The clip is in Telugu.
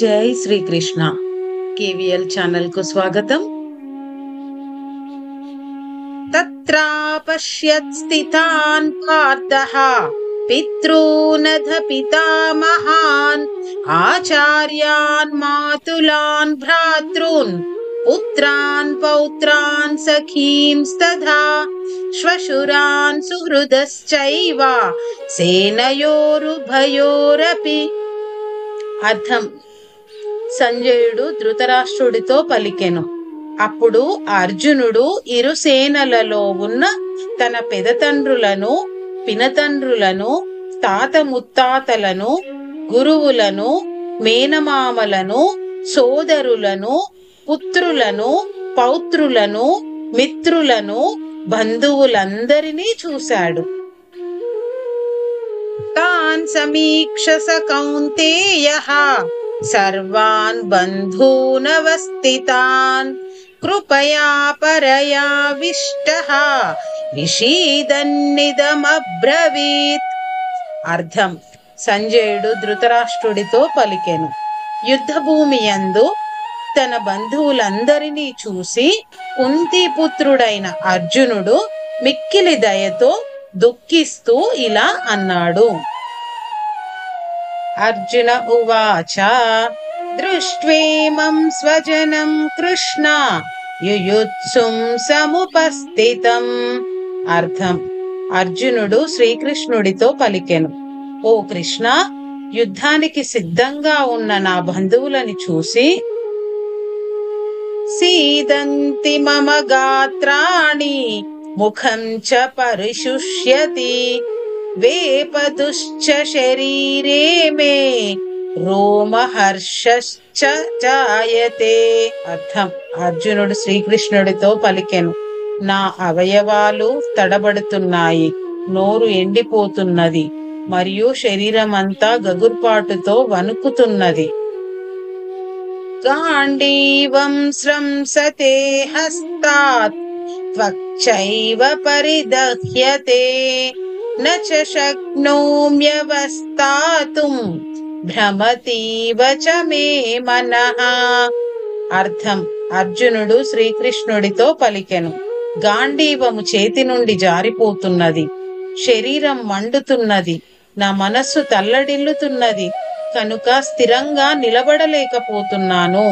జై శ్రీకృష్ణ. కేవీఎల్ ఛానల్ కు స్వాగతం. తత్రాపశ్యత్ స్థితాన్ పార్థః పితॄనధ పితామహాన్ ఆచార్యాన్ మాతులాన్ భ్రాతॄన్ పుత్రాన్ పౌత్రాన్ సఖీంస్తథా శ్వశురాన్ సుహృదశ్చైవ సేనయోరుభయోరపి. అర్థం: సంజయుడు ధృతరాష్ట్రుడితో పలికెను. అప్పుడు అర్జునుడు ఇరు సేనలలో ఉన్న తన పెదతండ్రులను, పినతండ్రులను, తాత ముత్తాతలను, గురువులను, మేనమామలను, సోదరులను, పుత్రులను, పౌత్రులను, మిత్రులను, బంధువులందరినీ చూశాడు. తాన్ సమీక్ష స కౌంతేయః సర్వాన్ బంధూనవస్థితాన్ కృపయా పరయావిష్టః విషీదన్నిదమబ్రవీత్. అర్థం: సంజయుడు ధృతరాష్ట్రుడితో పలికెను. యుద్ధభూమి యందు తన బంధువులందరినీ చూసి కుంతిపుత్రుడైన అర్జునుడు మిక్కిలి దయతో దుఃఖిస్తూ ఇలా అన్నాడు. అర్జున ఉవాచ దృష్ట్వేమం స్వజనం కృష్ణ యుయుత్సుం సముపస్థితం. అర్థం: అర్జునుడు శ్రీకృష్ణుడితో పలికెను. ఓ కృష్ణ, యుద్ధానికి సిద్ధంగా ఉన్న నా బంధువులని చూసి సీదంతి మమ గాత్రాణి ముఖం చ పరిశుష్యతి వేపతుశ్చ శరీరే మే రోమహర్షశ్చ జాయతే. అర్థం: అర్జునుడు శ్రీకృష్ణుడితో పలికెను. నా అవయవాలు తడబడుతున్నాయి, నోరు ఎండిపోతున్నది మరియు శరీరమంతా గగుర్పాటుతో వణుకుతున్నది. గాండీవం స్రంసతే హస్తాత్ త్వచ్చైవ పరిదహ్యతే న చ శక్నోమ్యవస్థాతుం భ్రమతీవ చ మే మనః. అర్థం: అర్జునుడు శ్రీకృష్ణుడితో పలికెను. గాండీవము చేతి నుండి జారిపోతున్నది, శరీరం మండుతున్నది, నా మనస్సు తల్లడిల్లుతున్నది కనుక స్థిరంగా నిలబడలేకపోతున్నాను.